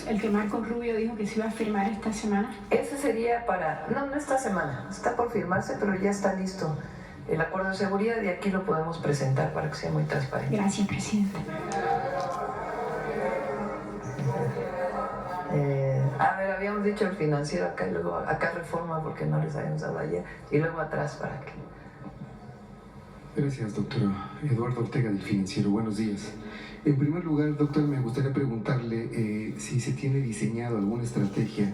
el que Marco Rubio dijo que se iba a firmar esta semana. Ese sería para, no esta semana, está por firmarse, pero ya está listo el acuerdo de seguridad y aquí lo podemos presentar para que sea muy transparente. Gracias, presidente. A ver, habíamos dicho el financiero acá y luego acá reforma porque no les habíamos dado ayer y luego atrás para que... Gracias, doctora. Eduardo Ortega del Financiero. Buenos días. En primer lugar, doctor, me gustaría preguntarle si se tiene diseñado alguna estrategia,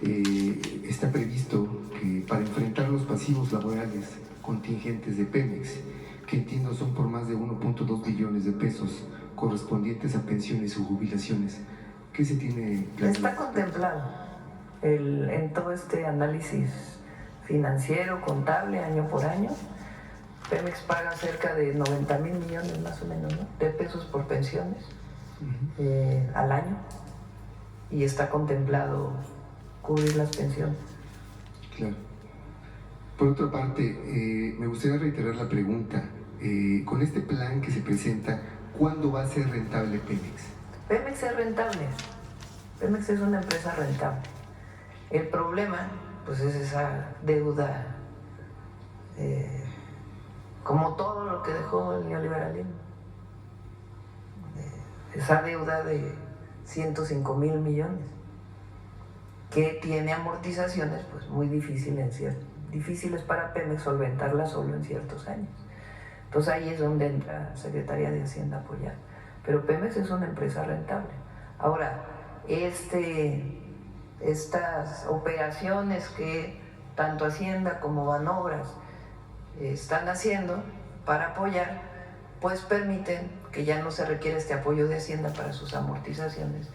está previsto que para enfrentar los pasivos laborales contingentes de Pemex, que entiendo son por más de 1.2 billones de pesos correspondientes a pensiones o jubilaciones. ¿Qué se tiene planeado? Está contemplado en todo este análisis financiero, contable, año por año. Pemex paga cerca de 90,000 millones más o menos, ¿no?, de pesos por pensiones al año y está contemplado cubrir las pensiones. Claro. Por otra parte, me gustaría reiterar la pregunta. Con este plan que se presenta, ¿cuándo va a ser rentable Pemex? Pemex es rentable. Pemex es una empresa rentable. El problema, pues, es esa deuda, como todo lo que dejó el neoliberalismo. Esa deuda de 105,000 millones, que tiene amortizaciones pues muy difíciles para Pemex solventarla solo en ciertos años. Entonces ahí es donde entra Secretaría de Hacienda a apoyar. Pero Pemex es una empresa rentable. Ahora, estas operaciones que tanto Hacienda como Banobras están haciendo para apoyar, pues permiten que ya no se requiere este apoyo de Hacienda para sus amortizaciones.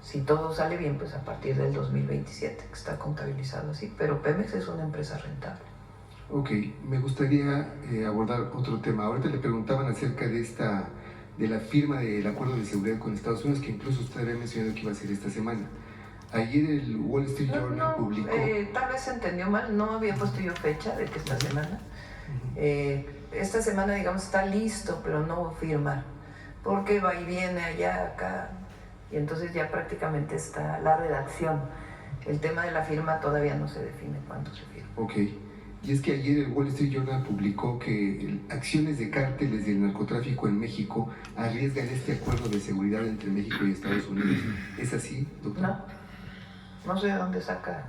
Si todo sale bien, pues a partir del 2027, que está contabilizado así, pero Pemex es una empresa rentable. Ok, me gustaría abordar otro tema. Ahorita le preguntaban acerca de la firma del acuerdo de seguridad con Estados Unidos, que incluso usted había mencionado que iba a ser esta semana. Ayer el Wall Street Journal publicó... tal vez se entendió mal, no había puesto yo fecha de que esta semana. Esta semana, digamos, está listo, pero no firma, porque va y viene allá, acá, y entonces ya prácticamente está la redacción. El tema de la firma todavía no se define cuándo se firma. Ok. Y es que ayer el Wall Street Journal publicó que acciones de cárteles del narcotráfico en México arriesgan este acuerdo de seguridad entre México y Estados Unidos. ¿Es así, doctor? No sé de dónde saca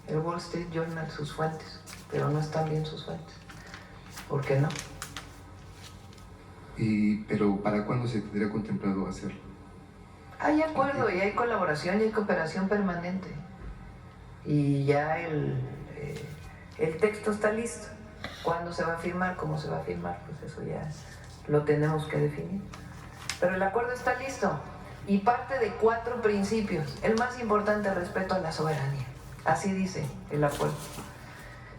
el Wall Street Journal sus fuentes, pero no están bien sus fuentes. ¿Por qué no? Pero ¿para cuándo se tendría contemplado hacerlo? Hay acuerdo y hay colaboración y hay cooperación permanente. Y ya el texto está listo. ¿Cuándo se va a firmar? ¿Cómo se va a firmar? Pues eso ya lo tenemos que definir. Pero el acuerdo está listo y parte de 4 principios. El más importante, el respeto a la soberanía. Así dice el acuerdo.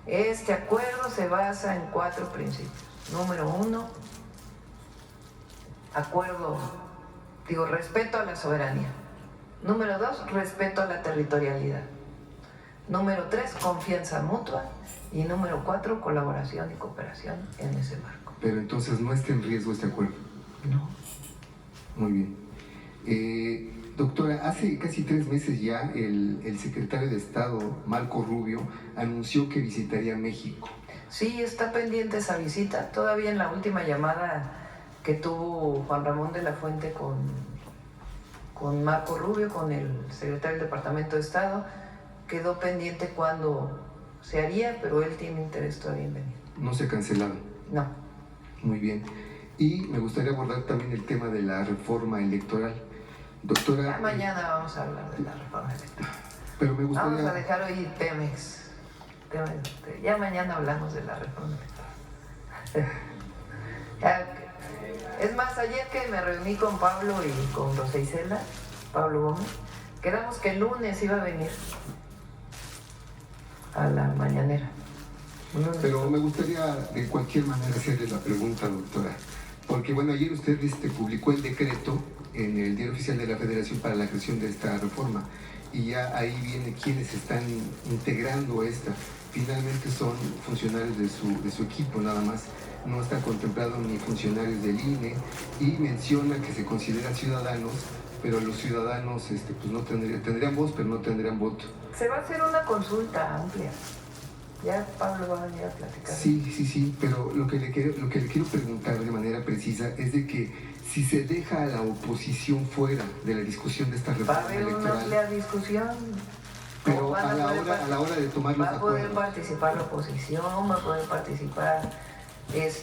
Este acuerdo se basa en 4 principios. Número 1, respeto a la soberanía. Número 2, respeto a la territorialidad. Número 3, confianza mutua. Y número 4, colaboración y cooperación en ese marco. Pero entonces no está en riesgo este acuerdo. No. Muy bien. Doctora, hace casi 3 meses ya el secretario de Estado, Marco Rubio, anunció que visitaría México. Sí, está pendiente esa visita. Todavía en la última llamada que tuvo Juan Ramón de la Fuente con Marco Rubio, con el secretario del Departamento de Estado, quedó pendiente cuándo se haría, pero él tiene interés todavía en venir. ¿No se ha cancelado? No. Muy bien. Y me gustaría abordar también el tema de la reforma electoral. Doctora... Ya mañana vamos a hablar de la reforma electoral. Pero me gustaría... Vamos a dejar hoy Pemex. Ya mañana hablamos de la reforma electoral. Es más, ayer que me reuní con Pablo y con Rosa Isela, Pablo Gómez, quedamos que el lunes iba a venir a la mañanera. Pero me gustaría de cualquier manera hacerle la pregunta, doctora, porque bueno, ayer usted publicó el decreto en el Diario Oficial de la Federación para la creación de esta reforma y ya ahí viene quienes están integrando esta. Finalmente son funcionarios de su equipo nada más, no están contemplados ni funcionarios del INE y menciona que se consideran ciudadanos, pero los ciudadanos pues no tendrían voz, pero no tendrían voto. Se va a hacer una consulta amplia. Ya Pablo va a venir a platicar. Sí, pero lo que le quiero preguntar de manera precisa es de que si se deja a la oposición fuera de la discusión de esta reforma electoral... Va a haber una amplia discusión. Pero a la hora de tomar los acuerdos... Va a poder participar la oposición, va a poder participar ex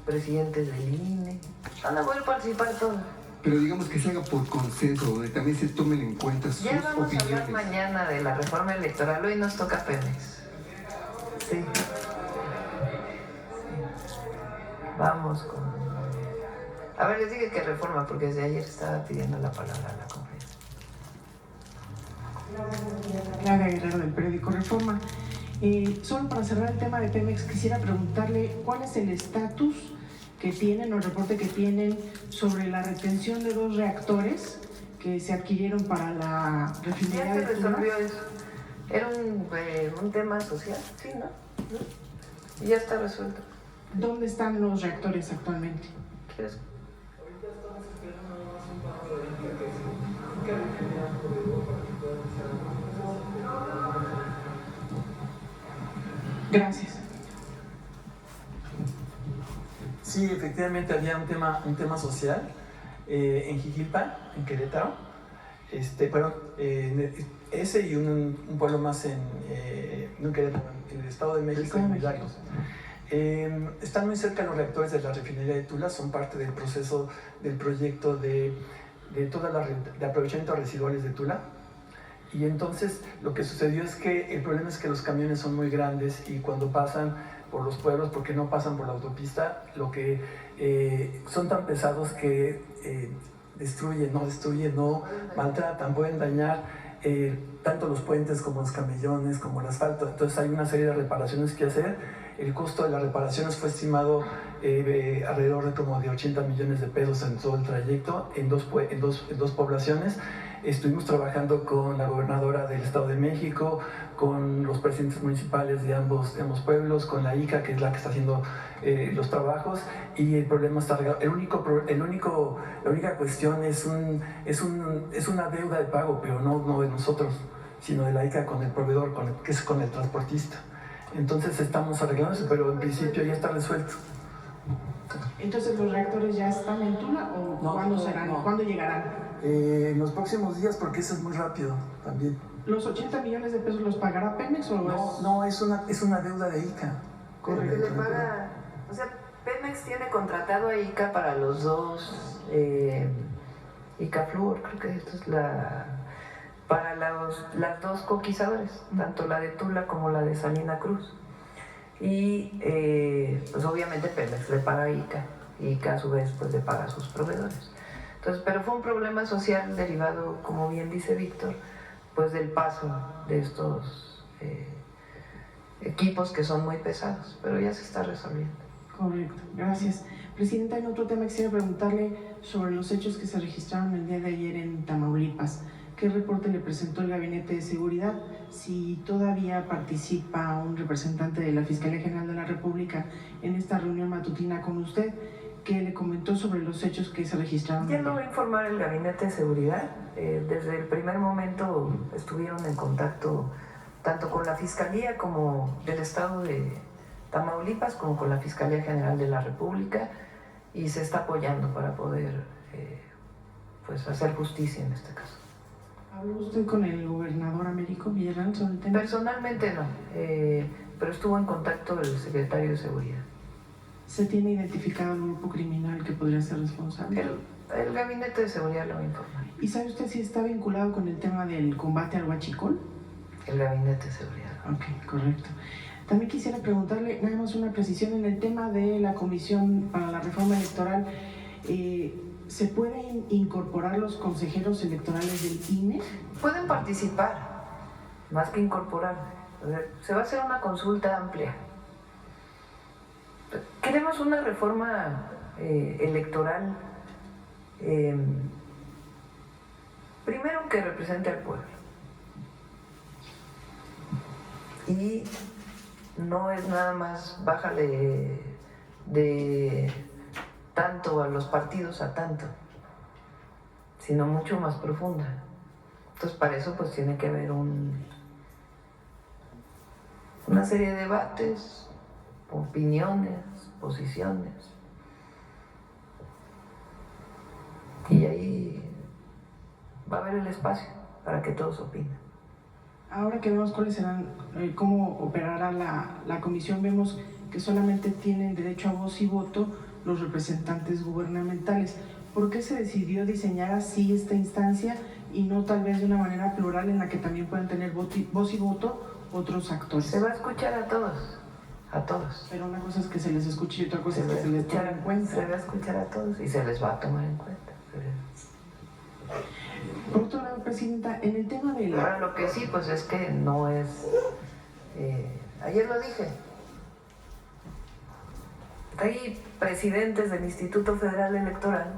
presidentes del INE, van a poder participar todos. Pero digamos que se haga por consenso, donde también se tomen en cuenta sus opiniones. Ya vamos a hablar mañana de la reforma electoral, hoy nos toca Pemex. Sí. Vamos con... A ver, les dije que reforma, porque desde ayer estaba pidiendo la palabra a la conferencia. Clara Guerrero del periódico Reforma. Solo para cerrar el tema de Pemex, quisiera preguntarle cuál es el estatus que tienen o el reporte que tienen sobre la retención de 2 reactores que se adquirieron para la refinería de Tula. Ya se resolvió eso. Era un tema social, sí, ¿no? Y ya está resuelto. ¿Dónde están los reactores actualmente? ¿Quieres? Gracias. Sí, efectivamente había un tema social en Jijilpan, en Querétaro. Ese y un pueblo más en Querétaro, en el Estado de México, en Milagros. Están muy cerca los reactores de la refinería de Tula, son parte del proceso del proyecto de aprovechamiento de residuales de Tula. Y entonces lo que sucedió es que el problema es que los camiones son muy grandes y cuando pasan por los pueblos, porque no pasan por la autopista, son tan pesados que destruyen, no maltratan, pueden dañar tanto los puentes como los camellones, como el asfalto. Entonces hay una serie de reparaciones que hacer. El costo de las reparaciones fue estimado alrededor de como de 80 millones de pesos en todo el trayecto, en dos poblaciones. Estuvimos trabajando con la gobernadora del Estado de México, con los presidentes municipales de ambos pueblos, con la ICA, que es la que está haciendo los trabajos, y el problema está arreglado. La única cuestión es una deuda de pago, pero no de nosotros, sino de la ICA con el proveedor, que es con el transportista. Entonces estamos arreglando eso, pero en principio ya está resuelto. Entonces, ¿los reactores ya están en Tula o No, cuándo serán? no. ¿Cuándo llegarán? En los próximos días, porque eso es muy rápido también. ¿Los 80 millones de pesos los pagará Pemex o No, es una deuda de ICA. Correcto. Le paga, o sea, Pemex tiene contratado a ICA para los dos, ICA Fluor, creo que esto es para las dos coquizadores, tanto la de Tula como la de Salina Cruz. Y pues obviamente Pemex le paga a ICA, y ICA a su vez pues le paga a sus proveedores. Entonces, pero fue un problema social derivado, como bien dice Víctor, pues del paso de estos equipos que son muy pesados, pero ya se está resolviendo. Correcto, gracias. Presidenta, en otro tema quisiera preguntarle sobre los hechos que se registraron el día de ayer en Tamaulipas. ¿Qué reporte le presentó el Gabinete de Seguridad? Si todavía participa un representante de la Fiscalía General de la República en esta reunión matutina con usted, ¿qué le comentó sobre los hechos que se registraron? Ya lo va a informar el Gabinete de Seguridad. Desde el primer momento estuvieron en contacto tanto con la Fiscalía como del Estado de Tamaulipas, como con la Fiscalía General de la República, y se está apoyando para poder pues hacer justicia en este caso. ¿Habló usted con el gobernador Américo Villarreal sobre el tema? Personalmente no, pero estuvo en contacto el secretario de Seguridad. ¿Se tiene identificado el grupo criminal que podría ser responsable? El Gabinete de Seguridad lo va a informar. ¿Y sabe usted si está vinculado con el tema del combate al huachicol? El Gabinete de Seguridad. Ok, correcto. También quisiera preguntarle, nada más una precisión, en el tema de la Comisión para la Reforma Electoral, ¿se pueden incorporar los consejeros electorales del INE? Pueden participar, más que incorporar. Se va a hacer una consulta amplia. Queremos una reforma electoral, primero que represente al pueblo. Y no es nada más bájale de tanto a los partidos a tanto. sino mucho más profunda. Entonces para eso pues tiene que haber una serie de debates, opiniones, posiciones. Y ahí va a haber el espacio para que todos opinen. Ahora que vemos cuáles serán, cómo operará la comisión, vemos que solamente tienen derecho a voz y voto los representantes gubernamentales. ¿Por qué se decidió diseñar así esta instancia y no tal vez de una manera plural en la que también puedan tener voz y voto otros actores? Se va a escuchar a todos, a todos. Pero una cosa es que se les escuche y otra cosa es que se les tome en cuenta. Se va a escuchar a todos y se les va a tomar en cuenta. Por otro lado, Presidenta, en el tema de la... Ahora lo que sí, pues es que no es... ayer lo dije. Hay presidentes del Instituto Federal Electoral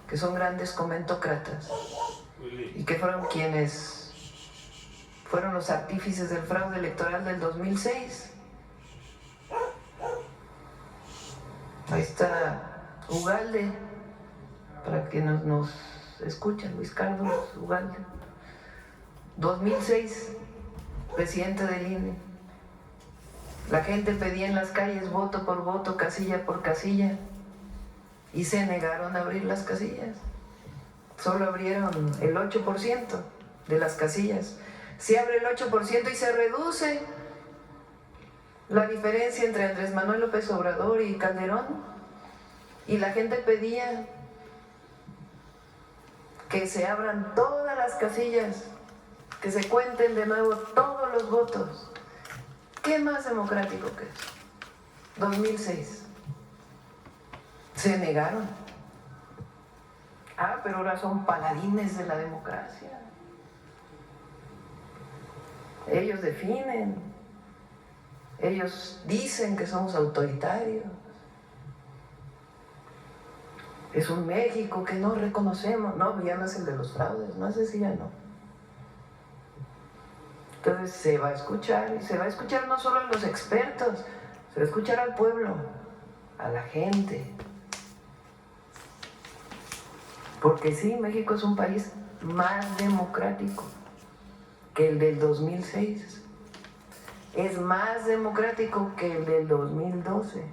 que son grandes comentócratas y que fueron quienes fueron los artífices del fraude electoral del 2006. Ahí está Ugalde, para quienes nos escuchan, Luis Carlos Ugalde. 2006, presidente del INE. La gente pedía en las calles voto por voto, casilla por casilla, y se negaron a abrir las casillas. Solo abrieron el 8% de las casillas. Se abre el 8% y se reduce la diferencia entre Andrés Manuel López Obrador y Calderón. Y la gente pedía que se abran todas las casillas, que se cuenten de nuevo todos los votos. ¿Qué más democrático que eso? 2006. Se negaron. Pero ahora son paladines de la democracia. Ellos definen. Ellos dicen que somos autoritarios. Es un México que no reconocemos. No, ya no es el de los fraudes, no sé si ya no. Entonces se va a escuchar, y se va a escuchar no solo a los expertos, se va a escuchar al pueblo, a la gente. Porque sí, México es un país más democrático que el del 2006. Es más democrático que el del 2012.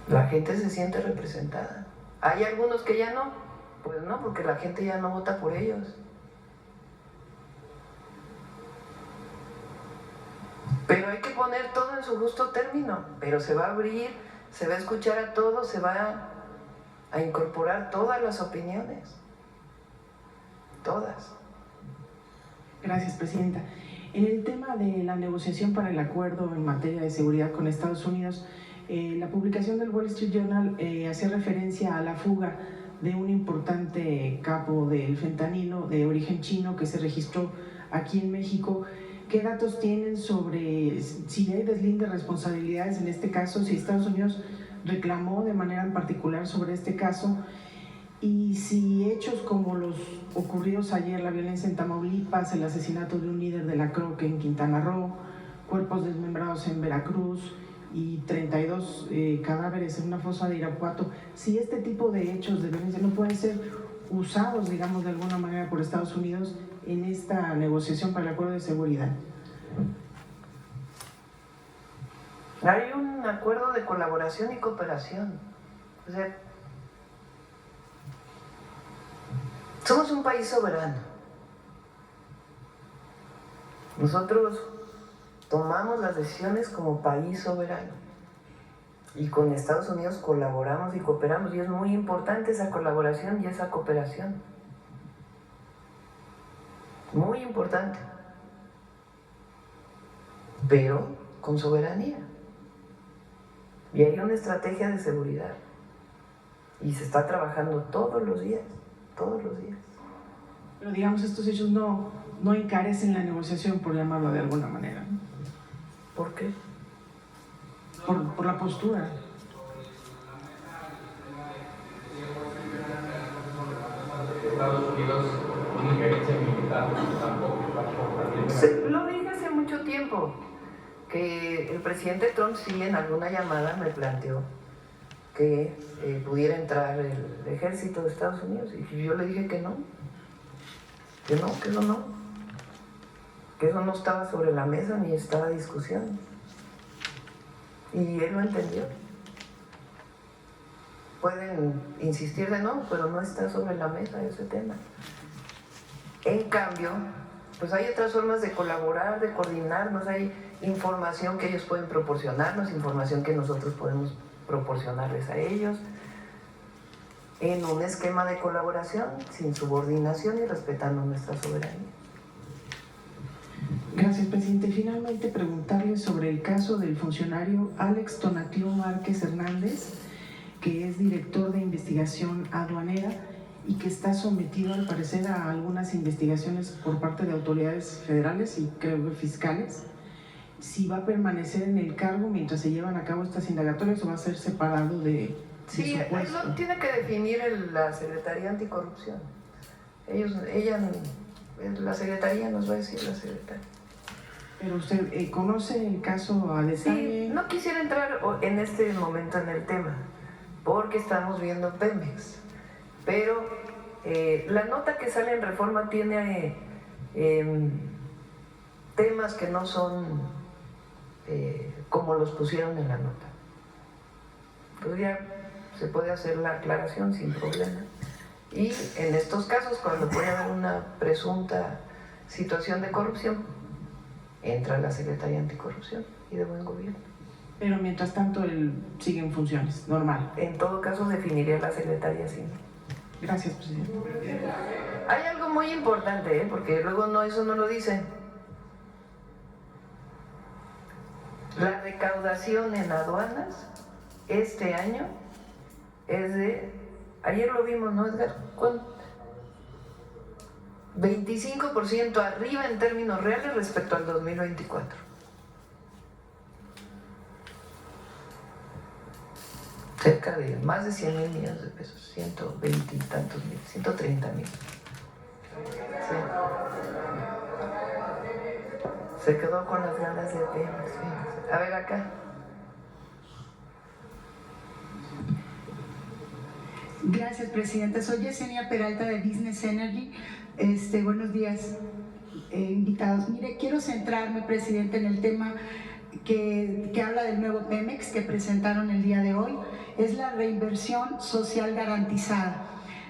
La gente se siente representada. Hay algunos que ya no. Pues no, porque la gente ya no vota por ellos. Pero hay que poner todo en su justo término. Pero se va a abrir, se va a escuchar a todos, se va a incorporar todas las opiniones. Todas. Gracias, Presidenta. En el tema de la negociación para el acuerdo en materia de seguridad con Estados Unidos, la publicación del Wall Street Journal hacía referencia a la fuga de un importante capo del fentanilo de origen chino que se registró aquí en México. ¿Qué datos tienen sobre si hay deslinde de responsabilidades en este caso, si Estados Unidos reclamó de manera en particular sobre este caso, y si hechos como los ocurridos ayer, la violencia en Tamaulipas, el asesinato de un líder de la Croque en Quintana Roo, cuerpos desmembrados en Veracruz y 32 cadáveres en una fosa de Irapuato, si este tipo de hechos de violencia no pueden ser usados, digamos, de alguna manera por Estados Unidos en esta negociación para el acuerdo de seguridad? Hay un acuerdo de colaboración y cooperación. O sea, somos un país soberano. Nosotros tomamos las decisiones como país soberano. Y con Estados Unidos colaboramos y cooperamos. Y es muy importante esa colaboración y esa cooperación. Muy importante. Pero con soberanía. Y hay una estrategia de seguridad. Y se está trabajando todos los días. Todos los días. Pero digamos, estos hechos no encarecen la negociación, por llamarlo de alguna manera, ¿no? ¿Por qué? Por la postura. Estados Unidos una injerencia militar tampoco. Lo dije hace mucho tiempo, que el presidente Trump sí en alguna llamada me planteó que pudiera entrar el ejército de Estados Unidos. Y yo le dije que no, que eso no estaba sobre la mesa ni estaba en discusión. Y él lo entendió. Pueden insistir de no, pero no está sobre la mesa ese tema. En cambio, pues hay otras formas de colaborar, de coordinarnos, hay información que ellos pueden proporcionarnos, información que nosotros podemos proporcionarles a ellos, en un esquema de colaboración, sin subordinación y respetando nuestra soberanía. Gracias, presidente. Finalmente, preguntarle sobre el caso del funcionario Alex Tonatiuh Márquez Hernández, que es director de investigación aduanera y que está sometido, al parecer, a algunas investigaciones por parte de autoridades federales y creo que fiscales. Si va a permanecer en el cargo mientras se llevan a cabo estas indagatorias o va a ser separado de sí, su puesto. lo tiene que definir la Secretaría Anticorrupción. La Secretaría nos va a decir la Secretaría. Pero usted conoce el caso a detalle. Sí, no quisiera entrar en este momento en el tema, porque estamos viendo Pemex. Pero la nota que sale en Reforma tiene temas que no son como los pusieron en la nota. Pues ya se puede hacer la aclaración sin problema. Y en estos casos, cuando puede haber una presunta situación de corrupción, entra la Secretaría Anticorrupción y de Buen Gobierno. Pero mientras tanto él sigue en funciones, normal. En todo caso, definiría la Secretaría así. Gracias, presidente. Hay algo muy importante, porque luego eso no lo dicen. La recaudación en aduanas este año es de, ayer lo vimos, ¿no, Edgar? ¿Cuánto? 25% arriba en términos reales respecto al 2024. Cerca de más de 100,000 millones de pesos, 120 y tantos mil, 130,000. Sí. Se quedó con las ganas de Pemex. A ver acá. Gracias, presidenta. Soy Yesenia Peralta de Business Energy. Buenos días, invitados. Mire, quiero centrarme, presidente, en el tema que habla del nuevo Pemex que presentaron el día de hoy. Es la reinversión social garantizada.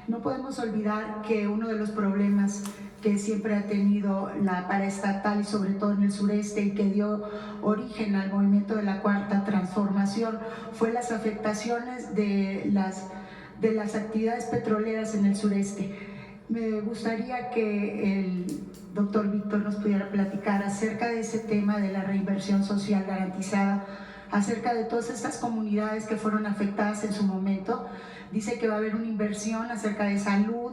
No podemos olvidar que uno de los problemas que siempre ha tenido la paraestatal y sobre todo en el sureste y que dio origen al movimiento de la Cuarta Transformación fue las afectaciones de las actividades petroleras en el sureste. Me gustaría que el doctor Víctor nos pudiera platicar acerca de ese tema de la reinversión social garantizada, acerca de todas estas comunidades que fueron afectadas en su momento. Dice que va a haber una inversión acerca de salud,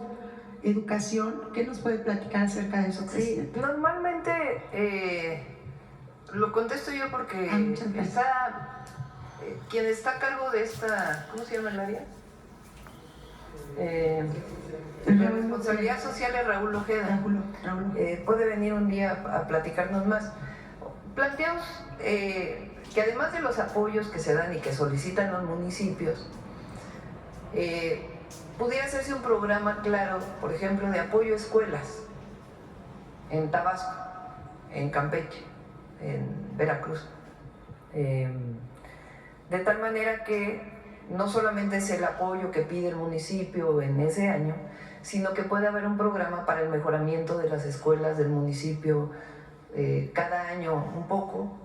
educación. ¿Qué nos puede platicar acerca de eso, presidente? Sí, normalmente lo contesto yo porque está quien está a cargo de esta, ¿cómo se llama el área? La responsabilidad social es Raúl Ojeda. Puede venir un día a platicarnos más. Planteamos que además de los apoyos que se dan y que solicitan los municipios, pudiera hacerse un programa claro, por ejemplo, de apoyo a escuelas en Tabasco, en Campeche, en Veracruz, de tal manera que no solamente es el apoyo que pide el municipio en ese año, sino que puede haber un programa para el mejoramiento de las escuelas del municipio cada año un poco,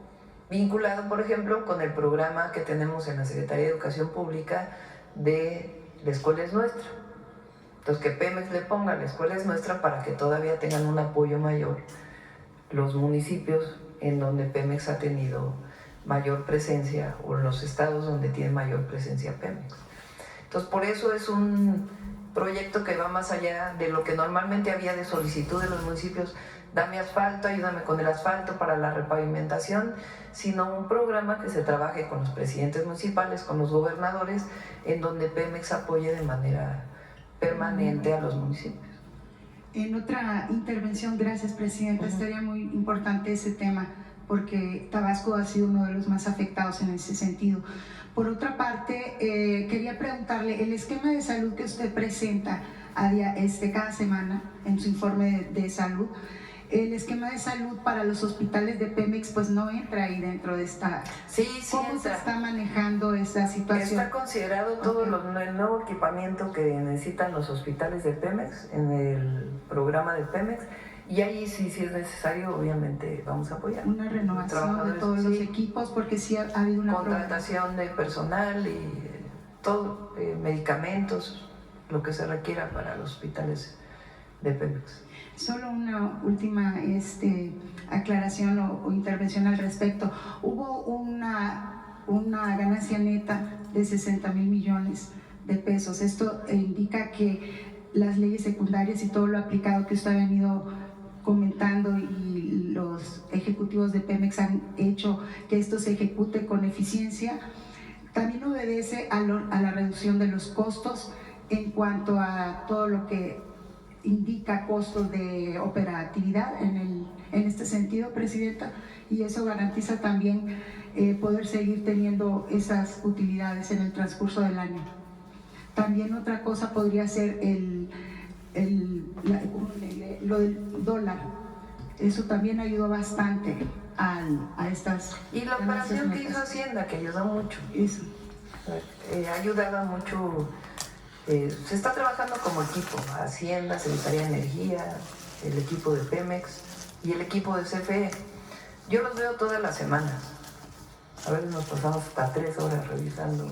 vinculado, por ejemplo, con el programa que tenemos en la Secretaría de Educación Pública de La Escuela es Nuestra. Entonces, que Pemex le ponga La Escuela es Nuestra para que todavía tengan un apoyo mayor los municipios en donde Pemex ha tenido mayor presencia, o en los estados donde tiene mayor presencia Pemex. Entonces, por eso es un proyecto que va más allá de lo que normalmente había de solicitud de los municipios: dame asfalto, ayúdame con el asfalto para la repavimentación, sino un programa que se trabaje con los presidentes municipales, con los gobernadores, en donde Pemex apoye de manera permanente a los municipios. En otra intervención, gracias, presidenta, estaría muy importante ese tema porque Tabasco ha sido uno de los más afectados en ese sentido. Por otra parte, quería preguntarle, el esquema de salud que usted presenta cada semana en su informe de salud, el esquema de salud para los hospitales de Pemex pues no entra ahí dentro de esta... Sí, ¿Cómo entra. se está manejando esa situación? Está considerado todo el nuevo equipamiento que necesitan los hospitales de Pemex en el programa de Pemex, y ahí sí, si es necesario, obviamente vamos a apoyar. Una renovación de todos los equipos, porque sí ha habido una... Contratación de personal y todo, medicamentos, lo que se requiera para los hospitales de Pemex. Solo una última aclaración o intervención al respecto. Hubo una ganancia neta de 60,000 millones de pesos. Esto indica que las leyes secundarias y todo lo aplicado que usted ha venido comentando y los ejecutivos de Pemex han hecho que esto se ejecute con eficiencia, también obedece a la reducción de los costos en cuanto a todo lo que indica costos de operatividad en este sentido, Presidenta, y eso garantiza también poder seguir teniendo esas utilidades en el transcurso del año. También otra cosa podría ser lo del dólar. Eso también ayudó bastante a estas... Y la operación que hizo Hacienda, que ayudó mucho. Eso. Ha ayudado mucho. Se está trabajando como equipo, Hacienda, Secretaría de Energía, el equipo de Pemex y el equipo de CFE. Yo los veo todas las semanas. A veces nos pasamos hasta 3 horas revisando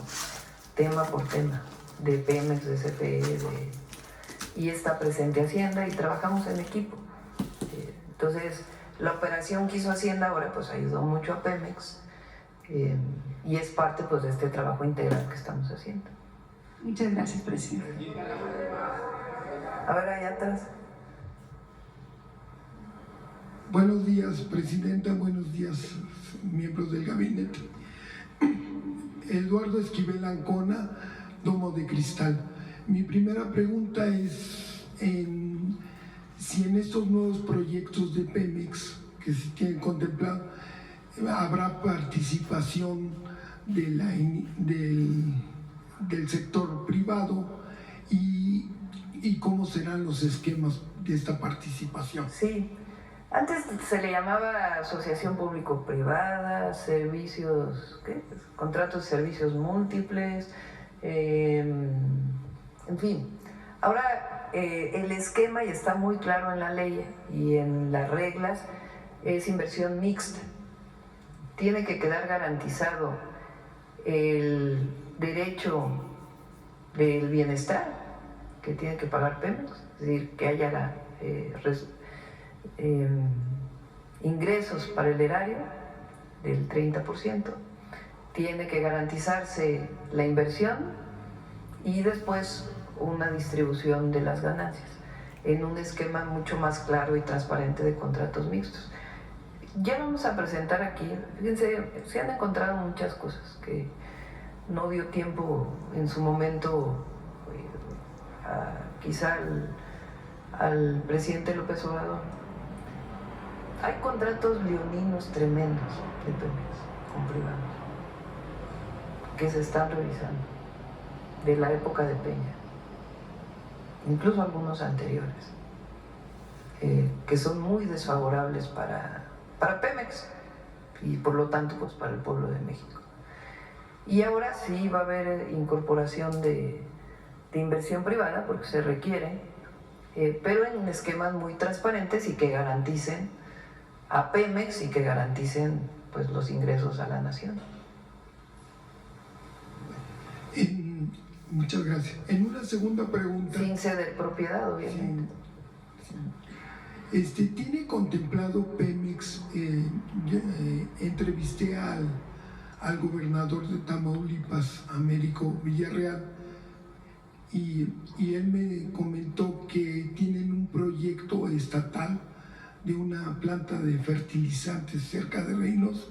tema por tema, de Pemex, de CFE, y está presente Hacienda y trabajamos en equipo. Entonces, la operación que hizo Hacienda ahora pues ayudó mucho a Pemex y es parte pues de este trabajo integral que estamos haciendo. Muchas gracias, Presidente. A ver, allá atrás. Buenos días, Presidenta. Buenos días, miembros del gabinete. Eduardo Esquivel Ancona, Domo de Cristal. Mi primera pregunta es si en estos nuevos proyectos de Pemex que se tienen contemplado habrá participación del sector privado y cómo serán los esquemas de esta participación. Sí, antes se le llamaba asociación público-privada, contratos de servicios múltiples, en fin. Ahora el esquema, y está muy claro en la ley y en las reglas, es inversión mixta. Tiene que quedar garantizado el derecho del bienestar que tiene que pagar Pemex, es decir, que haya ingresos para el erario del 30%, tiene que garantizarse la inversión y después una distribución de las ganancias en un esquema mucho más claro y transparente de contratos mixtos. Ya vamos a presentar aquí, fíjense, se han encontrado muchas cosas que no dio tiempo en su momento quizá al presidente López Obrador. Hay contratos leoninos tremendos de Pemex con privados que se están revisando de la época de Peña, incluso algunos anteriores, que son muy desfavorables para Pemex y por lo tanto pues para el pueblo de México. Y ahora sí va a haber incorporación de inversión privada porque se requiere, pero en esquemas muy transparentes y que garanticen a Pemex y que garanticen pues los ingresos a la nación. Muchas gracias. En una segunda pregunta... Sin ceder propiedad, obviamente. ¿Tiene contemplado Pemex? Entrevisté al gobernador de Tamaulipas, Américo Villarreal, y él me comentó que tienen un proyecto estatal de una planta de fertilizantes cerca de Reynosa.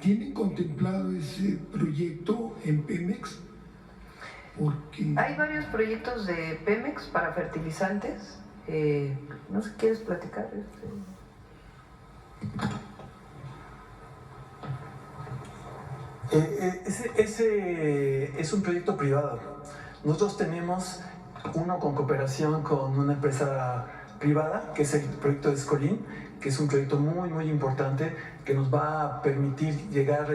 ¿Tienen contemplado ese proyecto en Pemex? Porque... Hay varios proyectos de Pemex para fertilizantes. No sé, ¿quieres platicar? Ese es un proyecto privado. Nosotros tenemos uno con cooperación con una empresa privada, que es el proyecto de Escolín, que es un proyecto muy, muy importante que nos va a permitir llegar,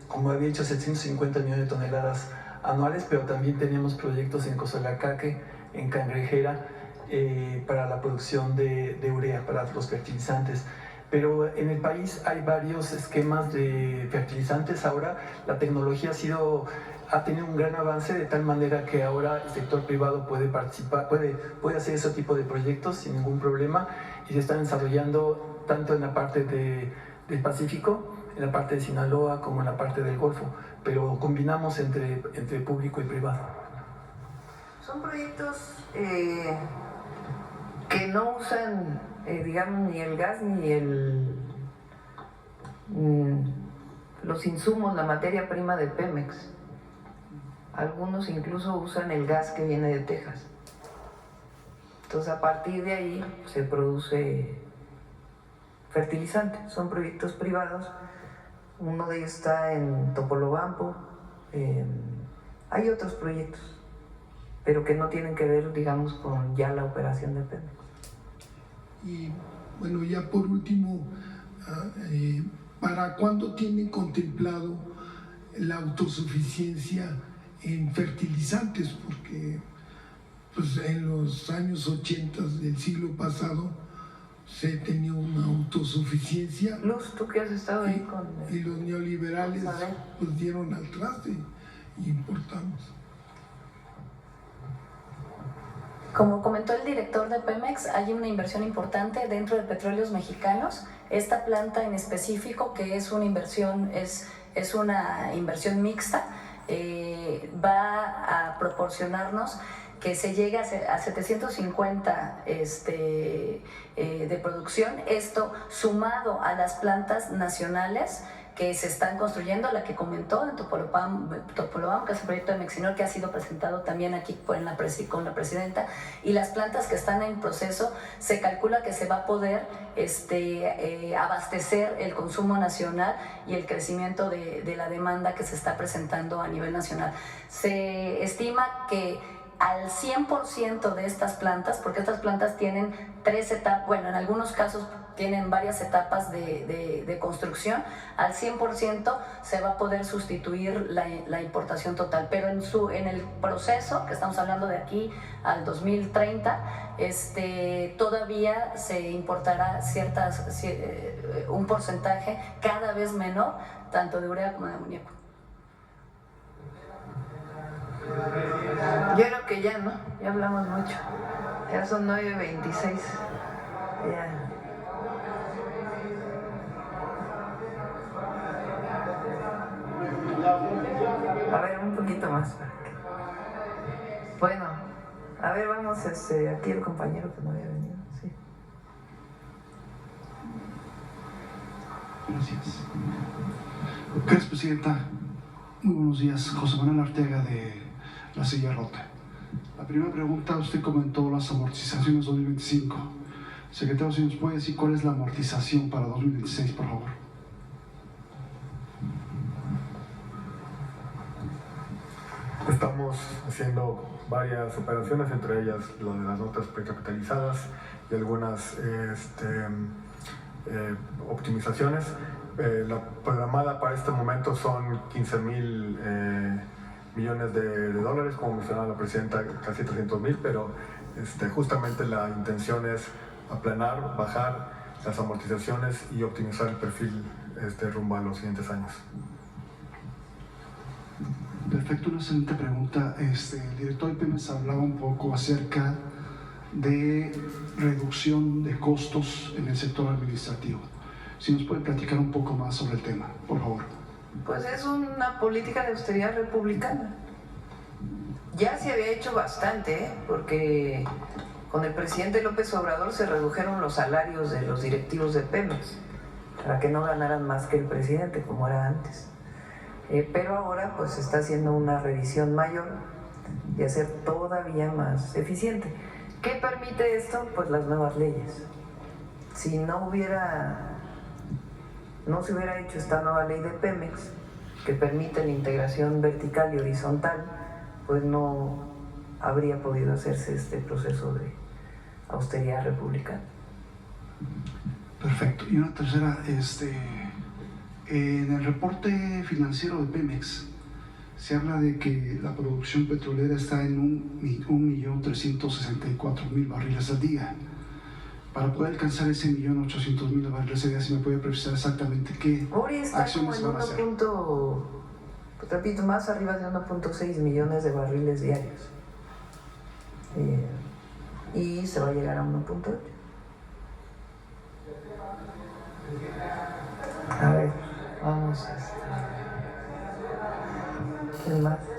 como había dicho, 750 millones de toneladas anuales, pero también tenemos proyectos en Cozoleacaque, en Cangrejera, para la producción de urea, para los fertilizantes. Pero en el país hay varios esquemas de fertilizantes. Ahora la tecnología ha tenido un gran avance, de tal manera que ahora el sector privado puede participar, puede hacer ese tipo de proyectos sin ningún problema, y se están desarrollando tanto en la parte del Pacífico, en la parte de Sinaloa, como en la parte del Golfo, pero combinamos entre público y privado. Son proyectos que no usan, digamos, ni el gas ni los insumos, la materia prima de Pemex. Algunos incluso usan el gas que viene de Texas. Entonces, a partir de ahí se produce fertilizante. Son proyectos privados. Uno de ellos está en Topolobampo. Hay otros proyectos, pero que no tienen que ver, digamos, con ya la operación de Pemex. Y bueno, ya por último, ¿para cuándo tienen contemplado la autosuficiencia en fertilizantes? Porque pues, en los años 80 del siglo pasado se tenía una autosuficiencia. Luz, tú que has estado ahí con... Y los neoliberales pues dieron al traste y importamos. Como comentó el director de Pemex, hay una inversión importante dentro de Petróleos Mexicanos. Esta planta en específico, que es una inversión mixta, va a proporcionarnos que se llegue a 750 de producción. Esto sumado a las plantas nacionales que se están construyendo, la que comentó en Topolobampo, que es el proyecto de Mexinor, que ha sido presentado también aquí con la presidenta, y las plantas que están en proceso. Se calcula que se va a poder abastecer el consumo nacional y el crecimiento de la demanda que se está presentando a nivel nacional. Se estima que al 100% de estas plantas, porque estas plantas tienen 3 etapas, bueno, en algunos casos tienen varias etapas de construcción, al 100% se va a poder sustituir la importación total, pero en el proceso, que estamos hablando de aquí al 2030, todavía se importará un porcentaje cada vez menor, tanto de urea como de amoníaco. Yo creo que ya, ¿no? Ya hablamos mucho. Ya son 9:26. Ya. A ver, un poquito más. Bueno, a ver, vamos, aquí el compañero que no había venido. Sí. Gracias. Gracias, Presidenta. Muy buenos días. José Manuel Arteaga de La Silla Rota. La primera pregunta, usted comentó las amortizaciones 2025. Secretario, si nos puede decir cuál es la amortización para 2026, por favor. Estamos haciendo varias operaciones, entre ellas lo de las notas precapitalizadas y algunas optimizaciones. La programada para este momento son 15,000 millones de dólares, como mencionaba la presidenta, casi 300,000, pero justamente la intención es aplanar, bajar las amortizaciones y optimizar el perfil rumbo a los siguientes años. Perfecto, una siguiente pregunta. El director de Pemex hablaba un poco acerca de reducción de costos en el sector administrativo. Si nos puede platicar un poco más sobre el tema, por favor. Pues es una política de austeridad republicana. Ya se había hecho bastante, porque con el presidente López Obrador se redujeron los salarios de los directivos de Pemex para que no ganaran más que el presidente, como era antes. Pero ahora pues se está haciendo una revisión mayor y hacer todavía más eficiente. ¿Qué permite esto? Pues las nuevas leyes. Si no se hubiera hecho esta nueva ley de Pemex, que permite la integración vertical y horizontal, pues no habría podido hacerse este proceso de austeridad republicana. Perfecto. Y una tercera, en el reporte financiero de Pemex se habla de que la producción petrolera está en 1.364.000 barriles al día. Para poder alcanzar ese 1.800.000 barriles al día, ¿se me puede precisar exactamente qué Uri está como acciones en van a hacer? pues, repito, más arriba de 1.6 millones de barriles diarios. Y se va a llegar a 1.8. A ver, vamos. ¿Quién más?